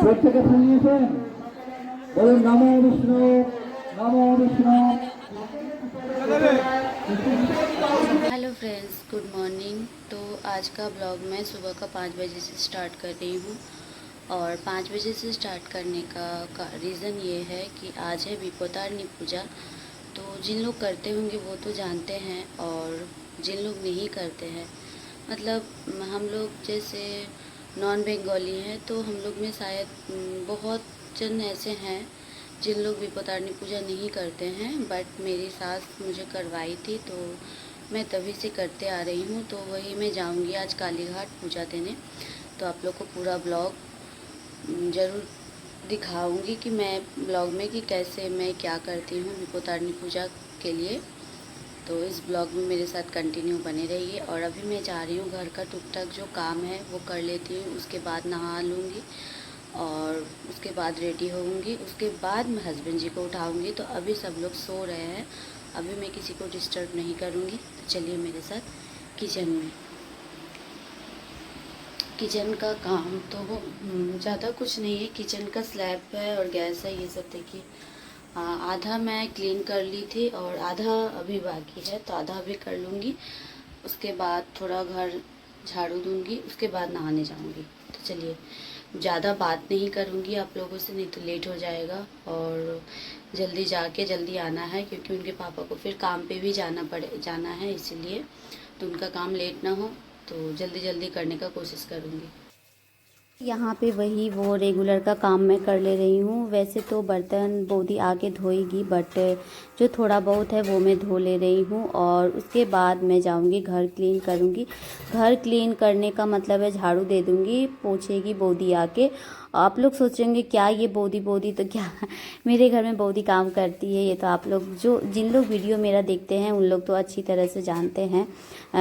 প্রত্যেকে শুনিয়েছেন, বলুন নমো বিষ্ণু, নমো Vishnu. Hello friends, good morning. तो आज का ब्लॉग मैं सुबह का 5 बजे से स्टार्ट कर रही हूँ। और 5 बजे से स्टार्ट करने का रीज़न ये है कि आज है विपोतारनी पूजा। तो जिन लोग करते होंगे वो तो जानते हैं, और जिन लोग नहीं करते हैं, मतलब हम लोग जैसे नॉन बंगाली हैं, तो हम लोग में शायद बहुत जन ऐसे हैं जिन लोग विपोतारनी पूजा नहीं करते हैं। बट मेरी सास मुझे करवाई थी, तो मैं तभी से करते आ रही हूँ। तो वही मैं जाऊँगी आज कालीघाट पूजा देने। तो आप लोग को पूरा ब्लॉग ज़रूर दिखाऊंगी कि मैं ब्लॉग में कि कैसे मैं क्या करती हूँ विपोतारनी पूजा के लिए। तो इस ब्लॉग में मेरे साथ कंटिन्यू बने रहिए। और अभी मैं जा रही हूँ, घर का टुक टाक जो काम है वो कर लेती हूँ, उसके बाद नहा लूँगी और उसके बाद रेडी होऊंगी। उसके बाद मैं हस्बैंड जी को उठाऊंगी। तो अभी सब लोग सो रहे हैं, अभी मैं किसी को डिस्टर्ब नहीं करूंगी। तो चलिए मेरे साथ किचन में। किचन का काम तो ज़्यादा कुछ नहीं है। किचन का स्लैब है और गैस है, ये सब देखिए। आधा मैं क्लीन कर ली थी और आधा अभी बाकी है, तो आधा अभी कर लूँगी। उसके बाद थोड़ा घर झाड़ू दूँगी, उसके बाद नहाने जाऊँगी। तो चलिए, ज़्यादा बात नहीं करूँगी आप लोगों से, नहीं तो लेट हो जाएगा। और जल्दी जाके जल्दी आना है, क्योंकि उनके पापा को फिर काम पे भी जाना है, इसीलिए तो उनका काम लेट ना हो, तो जल्दी जल्दी करने का कोशिश करूँगी। यहाँ पे वही वो रेगुलर का काम मैं कर ले रही हूँ। वैसे तो बर्तन बोदी आके धोएगी, बट जो थोड़ा बहुत है वो मैं धो ले रही हूँ। और उसके बाद मैं जाऊँगी घर क्लीन करूँगी। घर क्लीन करने का मतलब है झाड़ू दे दूँगी, पोछेगी बोदी आके। आप लोग सोचेंगे क्या ये बोदी तो क्या मेरे घर में बोदी काम करती है। ये तो आप लोग जिन लोग वीडियो मेरा देखते हैं उन लोग तो अच्छी तरह से जानते हैं।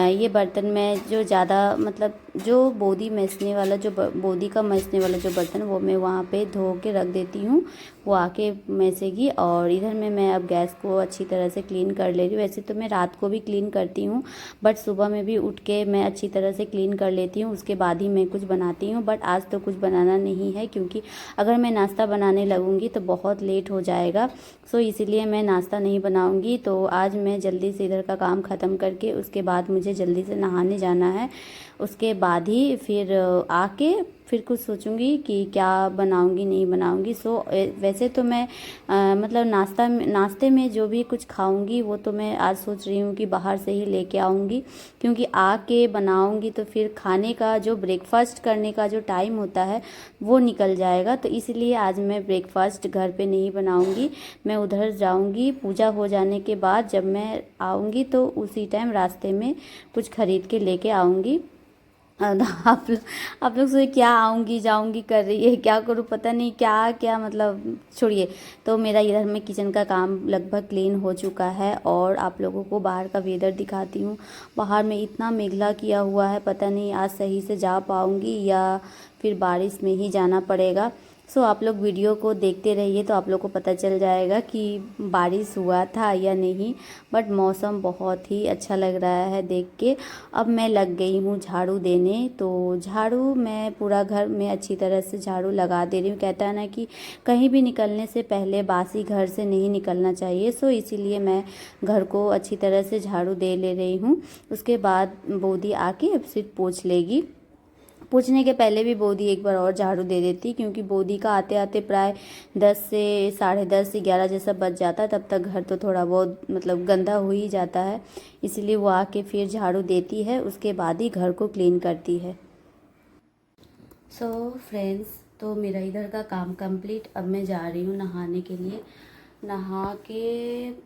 ये बर्तन में जो ज़्यादा मतलब जो बोदी मैसने वाला, जो बोदी का मैसने वाला जो बर्तन, वो मैं वहाँ पे धो के रख देती हूँ, वो आके मैसेगी। और इधर में मैं अब गैस को अच्छी तरह से क्लीन कर ले रही हूँ। वैसे तो मैं रात को भी क्लीन करती हूँ, बट सुबह में भी उठ के मैं अच्छी तरह से क्लीन कर लेती हूँ, उसके बाद ही मैं कुछ बनाती हूँ। बट आज तो कुछ बनाना नहीं है, क्योंकि अगर मैं नाश्ता बनाने लगूँगी तो बहुत लेट हो जाएगा। सो इसीलिए मैं नाश्ता नहीं बनाऊँगी। तो आज मैं जल्दी से इधर का काम ख़त्म करके उसके बाद मुझे जल्दी से नहाने जाना है। उसके बाद ही फिर आके फिर कुछ सोचूंगी कि क्या बनाऊंगी नहीं बनाऊंगी। सो वैसे तो मैं मतलब नाश्ते में जो भी कुछ खाऊंगी वो तो मैं आज सोच रही हूँ कि बाहर से ही लेके आऊँगी, क्योंकि आके बनाऊंगी तो फिर खाने का जो ब्रेकफास्ट करने का जो टाइम होता है वो निकल जाएगा। तो इसलिए आज मैं ब्रेकफास्ट घर पे नहीं बनाऊंगी, मैं उधर जाऊंगी। पूजा हो जाने के बाद जब मैं आऊँगी तो उसी टाइम रास्ते में कुछ खरीद के लेके आऊँगी। आप लोग सोचे क्या आऊँगी जाऊँगी कर रही है, क्या करूँ पता नहीं क्या क्या, मतलब छोड़िए। तो मेरा इधर में किचन का काम लगभग क्लीन हो चुका है। और आप लोगों को बाहर का वेदर दिखाती हूँ। बाहर में इतना मेघला किया हुआ है, पता नहीं आज सही से जा पाऊँगी या फिर बारिश में ही जाना पड़ेगा। सो आप लोग वीडियो को देखते रहिए, तो आप लोग को पता चल जाएगा कि बारिश हुआ था या नहीं। बट मौसम बहुत ही अच्छा लग रहा है देख के। अब मैं लग गई हूँ झाड़ू देने। तो झाड़ू मैं पूरा घर में अच्छी तरह से झाड़ू लगा दे रही हूँ। कहता है ना कि कहीं भी निकलने से पहले बासी घर से नहीं निकलना चाहिए। सो इसीलिए मैं घर को अच्छी तरह से झाड़ू दे ले रही हूँ। उसके बाद बोदी आके सिर्फ पोंछ लेगी। पूछने के पहले भी बोदी एक बार और झाड़ू दे देती, क्योंकि बोदी का आते आते प्राय 10 से 10:30 से 11 जैसा बज जाता है। तब तक घर तो थोड़ा बहुत मतलब गंदा हो ही जाता है, इसलिए वो आके फिर झाड़ू देती है, उसके बाद ही घर को क्लीन करती है। सो फ्रेंड्स, तो मेरा इधर का काम कंप्लीट। अब मैं जा रही हूँ नहाने के लिए। नहा के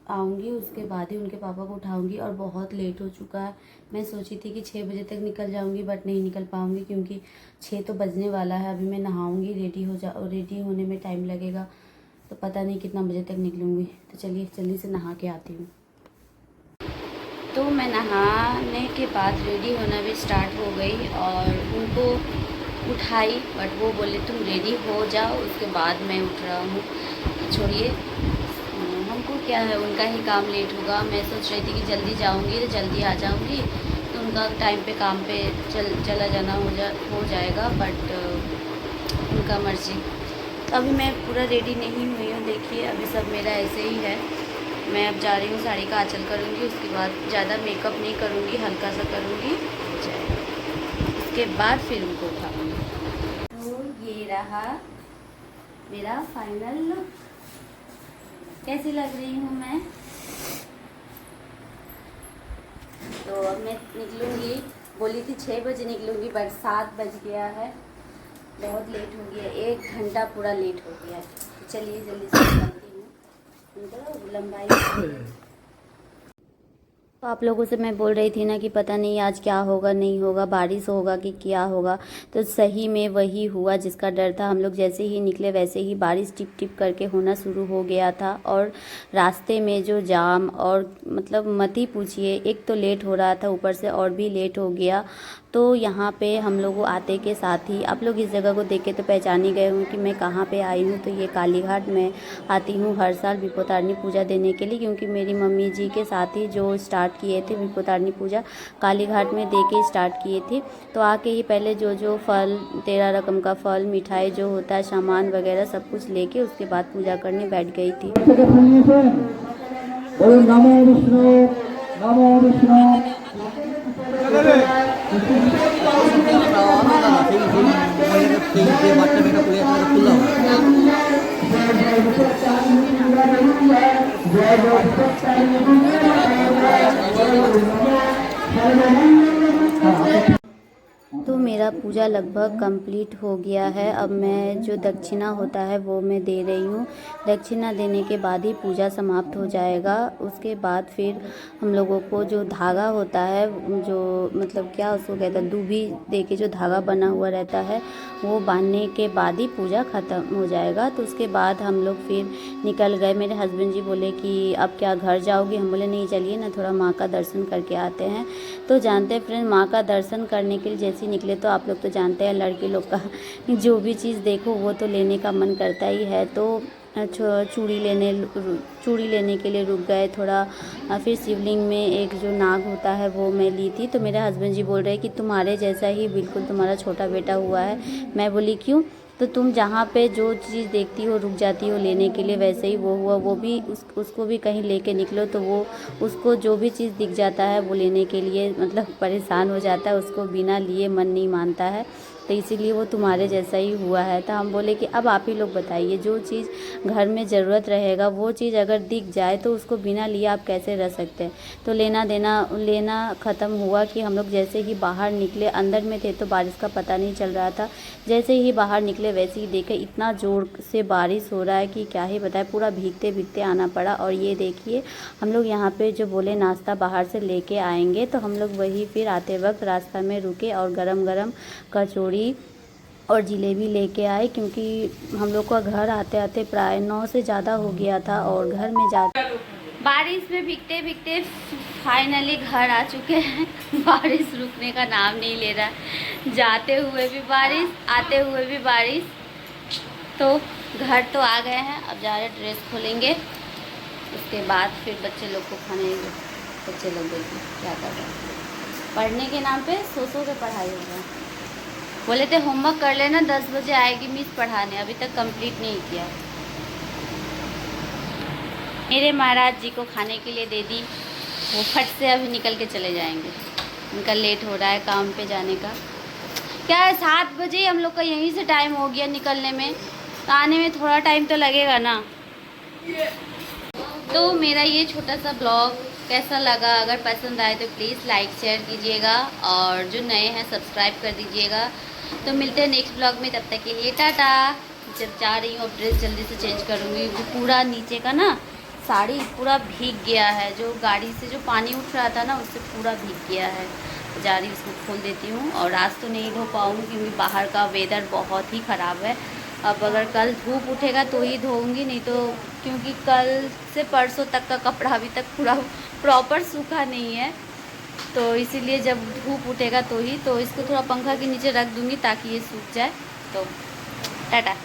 आऊँगी, उसके बाद ही उनके पापा को उठाऊँगी। और बहुत लेट हो चुका है। मैं सोची थी कि 6 बजे तक निकल जाऊँगी, बट नहीं निकल पाऊँगी, क्योंकि 6 तो बजने वाला है। अभी मैं नहाऊँगी, रेडी होने में टाइम लगेगा, तो पता नहीं कितना बजे तक निकलूँगी। तो चलिए जल्दी से नहा के आती हूँ। तो मैं नहाने के बाद रेडी होना भी स्टार्ट हो गई और उनको उठाई, बट वो बोले तुम रेडी हो जाओ, उसके बाद मैं उठ रहा हूँ। छोड़िए, हमको क्या है, उनका ही काम लेट होगा। मैं सोच रही थी कि जल्दी जाऊँगी तो जल्दी आ जाऊँगी, तो उनका टाइम पे काम पे चला जाना हो जाएगा, बट उनका मर्जी। तो अभी मैं पूरा रेडी नहीं हुई हूँ, देखिए अभी सब मेरा ऐसे ही है। मैं अब जा रही हूँ, साड़ी का आंचल करूँगी, उसके बाद ज़्यादा मेकअप नहीं करूँगी, हल्का सा करूँगी, उसके बाद फिर उनको उठाऊँगी। तो ये रहा मेरा फाइनल लुक। कैसी लग रही हूँ मैं? तो अब मैं निकलूँगी, बोली थी 6 बजे निकलूँगी, बट 7 बज गया है, बहुत लेट हो गया, 1 घंटा पूरा लेट हो गया है। तो चलिए जल्दी से निकलती हूँ, उनको लंबाई। तो आप लोगों से मैं बोल रही थी ना कि पता नहीं आज क्या होगा, नहीं होगा, बारिश होगा कि क्या होगा। तो सही में वही हुआ जिसका डर था। हम लोग जैसे ही निकले वैसे ही बारिश टिप टिप करके होना शुरू हो गया था। और रास्ते में जो जाम, और मतलब मत ही पूछिए, एक तो लेट हो रहा था, ऊपर से और भी लेट हो गया। तो यहाँ पे हम लोग आते के साथ ही, आप लोग इस जगह को देख के तो पहचान ही गए हूँ कि मैं कहाँ पे आई हूँ। तो ये कालीघाट में आती हूँ हर साल विपत्तारिणी पूजा देने के लिए, क्योंकि मेरी मम्मी जी के साथ ही जो स्टार्ट किए थे विपत्तारिणी पूजा, कालीघाट में दे के स्टार्ट किए थे। तो आके ही पहले जो फल, 13 रकम का फल, मिठाई जो होता है, सामान वगैरह सब कुछ लेके उसके बाद पूजा करने बैठ गई थी। नमो विष्णु, नमो विष्णु। तो मेरा पूजा लगभग कंप्लीट हो गया है। अब मैं जो दक्षिणा होता है वो मैं दे रही हूँ। दक्षिणा देने के बाद ही पूजा समाप्त हो जाएगा। उसके बाद फिर हम लोगों को जो धागा होता है, जो मतलब क्या उसको कहते हैं, दूबी दे के जो धागा बना हुआ रहता है, वो बांधने के बाद ही पूजा ख़त्म हो जाएगा। तो उसके बाद हम लोग फिर निकल गए। मेरे हस्बैंड जी बोले कि अब क्या घर जाओगी? हम बोले नहीं, चलिए ना थोड़ा माँ का दर्शन करके आते हैं। तो जानते हैं फ्रेंड, माँ का दर्शन करने के लिए जैसे निकले तो आप लोग तो जानते हैं लड़के लोग का जो भी चीज़ देखो वो तो लेने का मन करता ही है। तो चूड़ी लेने के लिए रुक गए थोड़ा। फिर शिवलिंग में एक जो नाग होता है वो मैं ली थी। तो मेरे हस्बैंड जी बोल रहे कि तुम्हारे जैसा ही बिल्कुल तुम्हारा छोटा बेटा हुआ है। मैं बोली क्यों? तो तुम जहाँ पे जो चीज़ देखती हो रुक जाती हो लेने के लिए, वैसे ही वो हुआ। वो भी उसको भी कहीं लेके निकलो तो वो उसको जो भी चीज़ दिख जाता है वो लेने के लिए मतलब परेशान हो जाता है, उसको बिना लिए मन नहीं मानता है। तो इसीलिए वो तुम्हारे जैसा ही हुआ है। तो हम बोले कि अब आप ही लोग बताइए, जो चीज़ घर में ज़रूरत रहेगा वो चीज़ अगर दिख जाए तो उसको बिना लिए आप कैसे रह सकते हैं। तो लेना ख़त्म हुआ कि हम लोग जैसे ही बाहर निकले, अंदर में थे तो बारिश का पता नहीं चल रहा था। जैसे ही बाहर निकले वैसे ही देखे इतना ज़ोर से बारिश हो रहा है कि क्या ही बताए, पूरा भीगते भीगते आना पड़ा। और ये देखिए हम लोग यहाँ पे जो बोले नाश्ता बाहर से लेके आएंगे, तो हम लोग वही फिर आते वक्त रास्ता में रुके और गरम गरम कचौड़ी और जलेबी लेके आए, क्योंकि हम लोग का घर आते आते प्राय 9 से ज़्यादा हो गया था। और घर में बारिश में भीगते भीगते फाइनली घर आ चुके हैं। बारिश रुकने का नाम नहीं ले रहा है, जाते हुए भी बारिश, आते हुए भी बारिश। तो घर तो आ गए हैं, अब जा रहे ड्रेस खोलेंगे, उसके बाद फिर बच्चे लोग को खाने। बच्चे लोग देखिए क्या कर रहे हैं, पढ़ने के नाम पे सो के पढ़ाई हो रहा है। बोले थे होमवर्क कर लेना, 10 बजे आएगी मिस पढ़ाने, अभी तक कंप्लीट नहीं किया। मेरे महाराज जी को खाने के लिए दे दी, वो फट से अभी निकल के चले जाएंगे, उनका लेट हो रहा है काम पे जाने का। क्या है 7 बजे हम लोग का यहीं से टाइम हो गया निकलने में, तो आने में थोड़ा टाइम तो लगेगा ना। तो मेरा ये छोटा सा ब्लॉग कैसा लगा? अगर पसंद आए तो प्लीज़ लाइक शेयर कीजिएगा, और जो नए हैं सब्सक्राइब कर दीजिएगा। तो मिलते हैं नेक्स्ट ब्लॉग में, तब तक के लिए टाटा। जब जा रही हूँ अब ड्रेस जल्दी से चेंज करूँगी, जो पूरा नीचे का ना साड़ी पूरा भीग गया है, जो गाड़ी से जो पानी उठ रहा था ना उससे पूरा भीग गया है। तो जा रही उसको खोल देती हूँ, और आज तो नहीं धो पाऊँगी क्योंकि बाहर का वेदर बहुत ही ख़राब है। अब अगर कल धूप उठेगा तो ही धोऊंगी, नहीं तो क्योंकि कल से परसों तक का कपड़ा अभी तक पूरा प्रॉपर सूखा नहीं है, तो इसीलिए जब धूप उठेगा तो ही। तो इसको थोड़ा पंखा के नीचे रख दूँगी ताकि ये सूख जाए। तो टाटा।